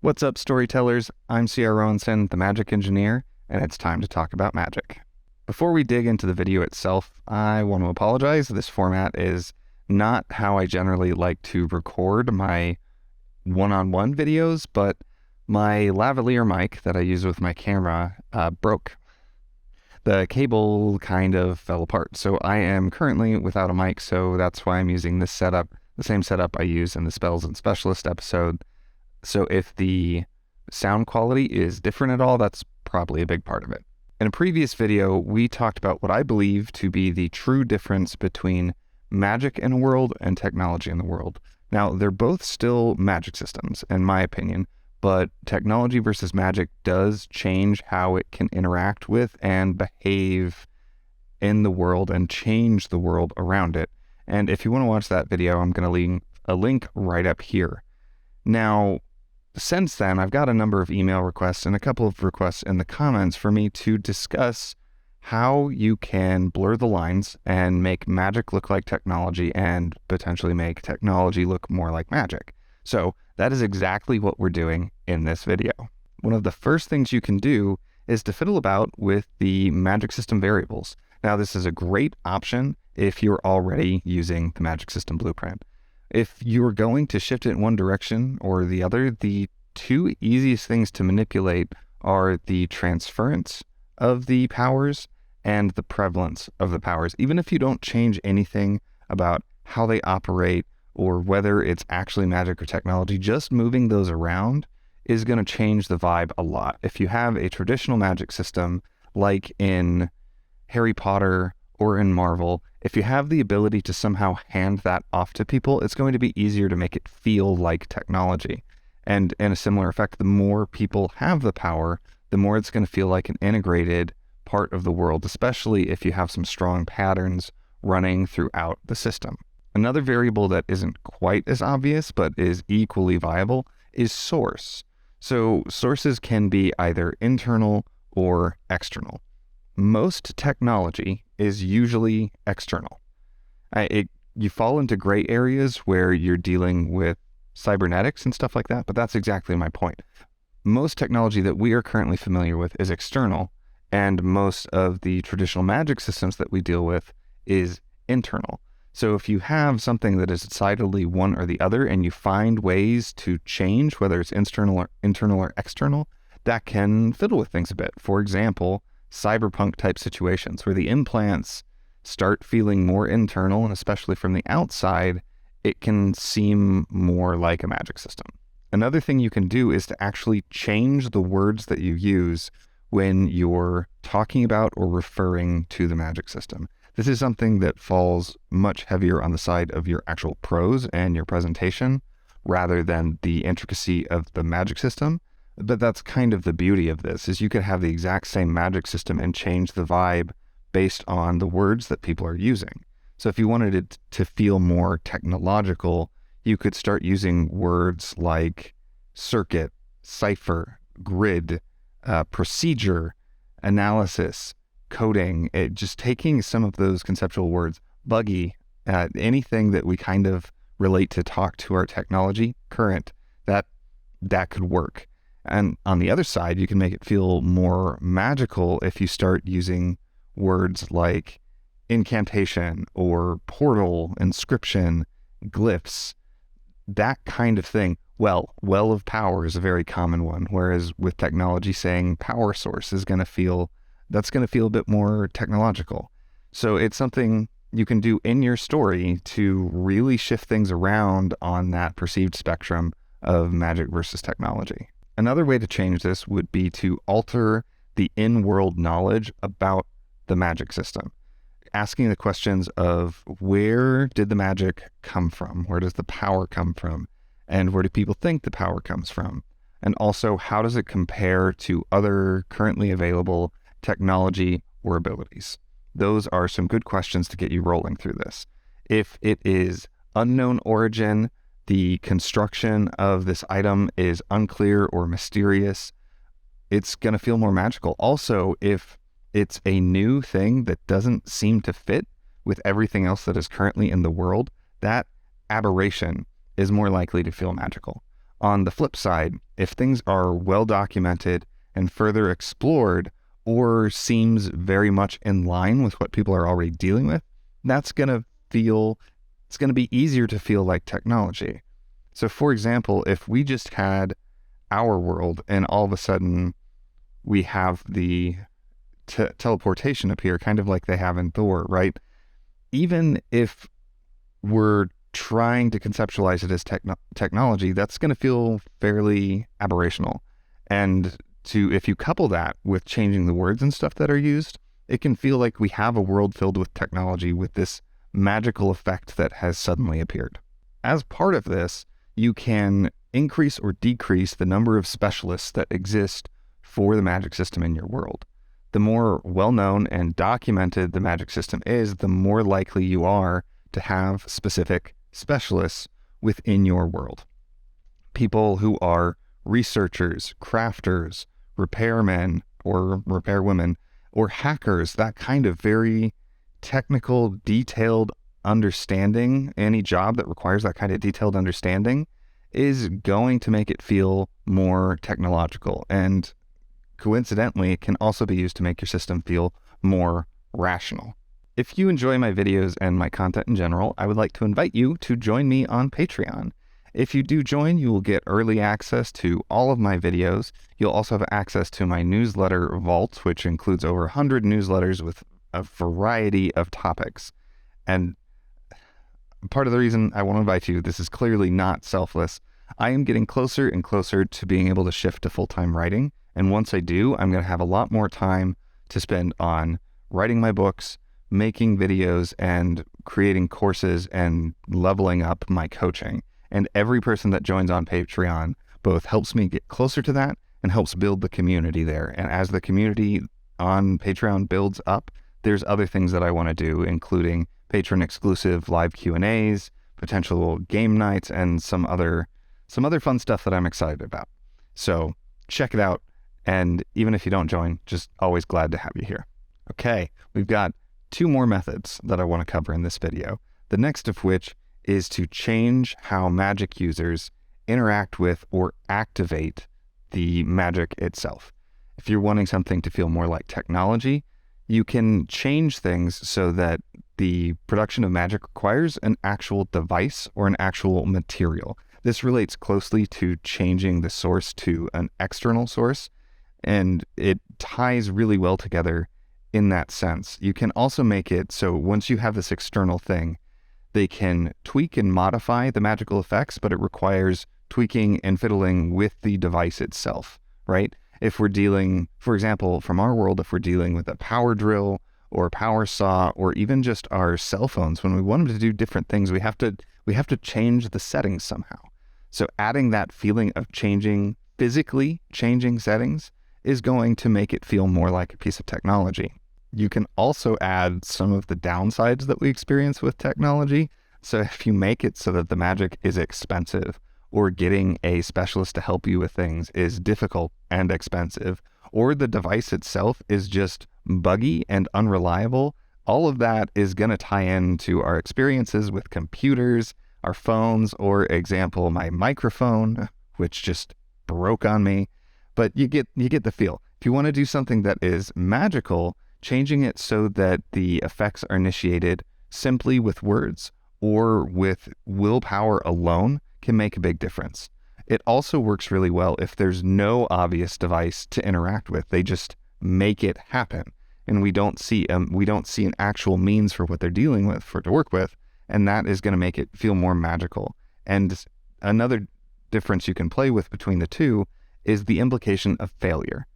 What's up, storytellers? I'm C.R. Rowanson, the Magic Engineer, and it's time to talk about magic. Before we dig into the video itself, I want to apologize. This format is not how I generally like to record my one-on-one videos, but my lavalier mic that I use with my camera broke. The cable kind of fell apart, so I am currently without a mic, so that's why I'm using this setup, the same setup I use in the Spells and Specialist episode. So if the sound quality is different at all, that's probably a big part of it. In a previous video, we talked about what I believe to be the true difference between magic in a world and technology in the world. Now, they're both still magic systems, in my opinion, but technology versus magic does change how it can interact with and behave in the world and change the world around it. And if you want to watch that video, I'm going to leave a link right up here. Now, since then, I've got a number of email requests and a couple of requests in the comments for me to discuss how you can blur the lines and make magic look like technology and potentially make technology look more like magic. So that is exactly what we're doing in this video. One of the first things you can do is to fiddle about with the magic system variables. Now, this is a great option if you're already using the magic system blueprint. If you're going to shift it in one direction or the other, the two easiest things to manipulate are the transference of the powers and the prevalence of the powers. Even if you don't change anything about how they operate or whether it's actually magic or technology, just moving those around is going to change the vibe a lot. If you have a traditional magic system like in Harry Potter or in Marvel, if you have the ability to somehow hand that off to people, it's going to be easier to make it feel like technology. And in a similar effect, the more people have the power, the more it's going to feel like an integrated part of the world, especially if you have some strong patterns running throughout the system. Another variable that isn't quite as obvious, but is equally viable, is source. So sources can be either internal or external. Most technology is usually external. You fall into gray areas where you're dealing with cybernetics and stuff like that, but that's exactly my point. Most technology that we are currently familiar with is external, and most of the traditional magic systems that we deal with is internal. So if you have something that is decidedly one or the other and you find ways to change, whether it's internal or external, that can fiddle with things a bit. For example, cyberpunk type situations where the implants start feeling more internal, and especially from the outside, it can seem more like a magic system. Another thing you can do is to actually change the words that you use when you're talking about or referring to the magic system. This is something that falls much heavier on the side of your actual prose and your presentation rather than the intricacy of the magic system. But that's kind of the beauty of this, is you could have the exact same magic system and change the vibe based on the words that people are using. So if you wanted it to feel more technological, you could start using words like circuit, cipher, grid, procedure, analysis, coding, just taking some of those conceptual words, buggy, anything that we kind of relate to talk to our technology, current, that could work. And on the other side, you can make it feel more magical if you start using words like incantation or portal, inscription, glyphs, that kind of thing. Well of power is a very common one, whereas with technology, saying power source is going to feel a bit more technological. So it's something you can do in your story to really shift things around on that perceived spectrum of magic versus technology. Another way to change this would be to alter the in-world knowledge about the magic system. Asking the questions of where did the magic come from? Where does the power come from? And where do people think the power comes from? And also, how does it compare to other currently available technology or abilities? Those are some good questions to get you rolling through this. If it is unknown origin, the construction of this item is unclear or mysterious, it's going to feel more magical. Also, if it's a new thing that doesn't seem to fit with everything else that is currently in the world, that aberration is more likely to feel magical. On the flip side, if things are well documented and further explored or seems very much in line with what people are already dealing with, it's going to be easier to feel like technology. So for example, if we just had our world and all of a sudden we have the teleportation appear, kind of like they have in Thor, right? Even if we're trying to conceptualize it as technology, that's going to feel fairly aberrational. And if you couple that with changing the words and stuff that are used, it can feel like we have a world filled with technology with this magical effect that has suddenly appeared. As part of this, you can increase or decrease the number of specialists that exist for the magic system in your world. The more well-known and documented the magic system is, the more likely you are to have specific specialists within your world. People who are researchers, crafters, repairmen or repairwomen, or hackers, that kind of very technical, detailed understanding, any job that requires that kind of detailed understanding is going to make it feel more technological. And coincidentally, it can also be used to make your system feel more rational. If you enjoy my videos and my content in general, I would like to invite you to join me on Patreon. If you do join, you will get early access to all of my videos. You'll also have access to my newsletter vault, which includes over 100 newsletters with a variety of topics. And part of the reason I want to invite you, this is clearly not selfless. I am getting closer and closer to being able to shift to full-time writing. And once I do, I'm going to have a lot more time to spend on writing my books, making videos, and creating courses and leveling up my coaching. And every person that joins on Patreon both helps me get closer to that and helps build the community there. And as the community on Patreon builds up, there's other things that I want to do, including patron exclusive live Q&As, potential game nights, and some other fun stuff that I'm excited about. So check it out. And even if you don't join, just always glad to have you here. Okay, we've got 2 more methods that I want to cover in this video. The next of which is to change how magic users interact with or activate the magic itself. If you're wanting something to feel more like technology, you can change things so that the production of magic requires an actual device or an actual material. This relates closely to changing the source to an external source, and it ties really well together in that sense. You can also make it so once you have this external thing, they can tweak and modify the magical effects, but it requires tweaking and fiddling with the device itself, right? If we're dealing, for example, from our world, if we're dealing with a power drill or a power saw, or even just our cell phones, when we want them to do different things, we have to change the settings somehow. So adding that feeling of physically changing settings is going to make it feel more like a piece of technology. You can also add some of the downsides that we experience with technology. So if you make it so that the magic is expensive, or getting a specialist to help you with things is difficult and expensive, or the device itself is just buggy and unreliable, all of that is going to tie into our experiences with computers, our phones, or example, my microphone, which just broke on me. But you get the feel. If you want to do something that is magical, changing it so that the effects are initiated simply with words or with willpower alone can make a big difference. It also works really well if there's no obvious device to interact with. They just make it happen, and we don't see an actual means for what they're dealing with to work with, and that is going to make it feel more magical. And another difference you can play with between the two is the implication of failure.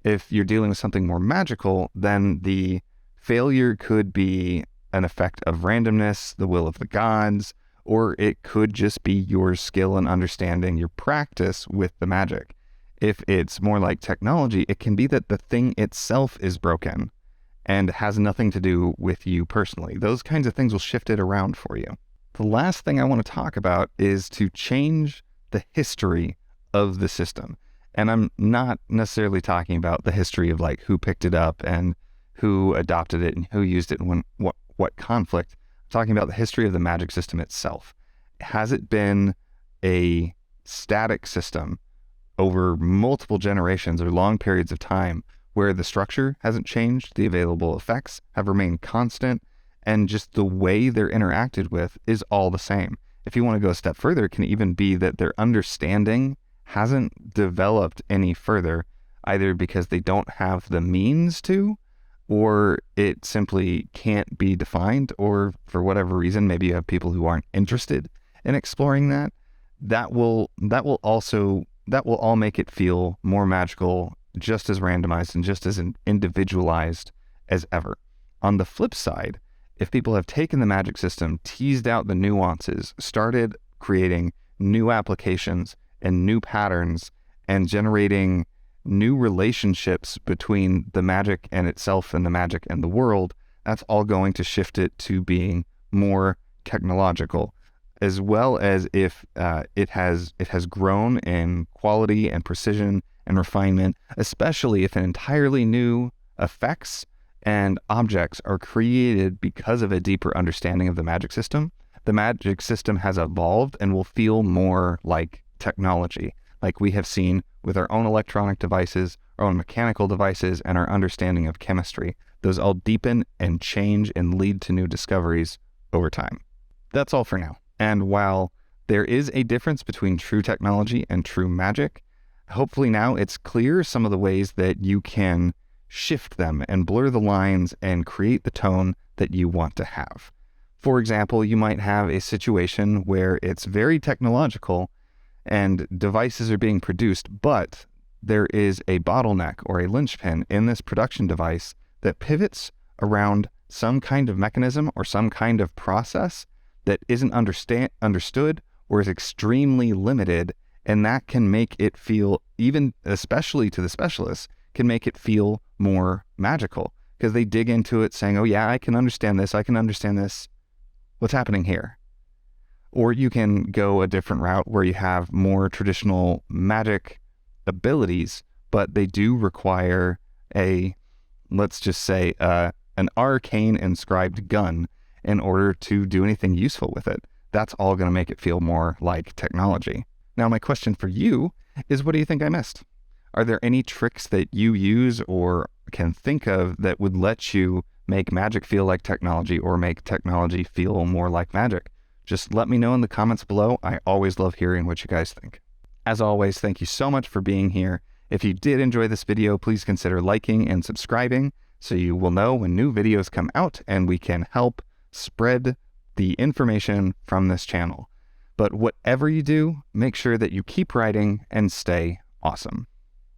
If you're dealing with something more magical, then the failure could be an effect of randomness, the will of the gods, or it could just be your skill and understanding, your practice with the magic. If it's more like technology, it can be that the thing itself is broken and has nothing to do with you personally. Those kinds of things will shift it around for you. The last thing I want to talk about is to change the history of the system. And I'm not necessarily talking about the history of like who picked it up and who adopted it and who used it and when, what conflict. I'm talking about the history of the magic system itself. Has it been a static system over multiple generations or long periods of time where the structure hasn't changed, the available effects have remained constant, and just the way they're interacted with is all the same. If you want to go a step further, it can even be that their understanding hasn't developed any further, either because they don't have the means to, or it simply can't be defined, or for whatever reason, maybe you have people who aren't interested in exploring that. That will all make it feel more magical, just as randomized and just as individualized as ever. On the flip side, if people have taken the magic system, teased out the nuances, started creating new applications and new patterns and generating new relationships between the magic and itself and the magic and the world, that's all going to shift it to being more technological, as well as if it has grown in quality and precision and refinement, especially if an entirely new effects and objects are created because of a deeper understanding of the magic system. The magic system has evolved and will feel more like technology, like we have seen with our own electronic devices, our own mechanical devices, and our understanding of chemistry. Those all deepen and change and lead to new discoveries over time. That's all for now. And while there is a difference between true technology and true magic, hopefully now it's clear some of the ways that you can shift them and blur the lines and create the tone that you want to have. For example, you might have a situation where it's very technological and devices are being produced, but there is a bottleneck or a linchpin in this production device that pivots around some kind of mechanism or some kind of process that isn't understood or is extremely limited, and that can make it feel, even especially to the specialists, can make it feel more magical because they dig into it saying, oh yeah, I can understand this, what's happening here? Or you can go a different route where you have more traditional magic abilities, but they do require let's just say, an arcane inscribed gun in order to do anything useful with it. That's all going to make it feel more like technology. Now, my question for you is, what do you think I missed? Are there any tricks that you use or can think of that would let you make magic feel like technology or make technology feel more like magic? Just let me know in the comments below. I always love hearing what you guys think. As always, thank you so much for being here. If you did enjoy this video, please consider liking and subscribing so you will know when new videos come out and we can help spread the information from this channel. But whatever you do, make sure that you keep writing and stay awesome.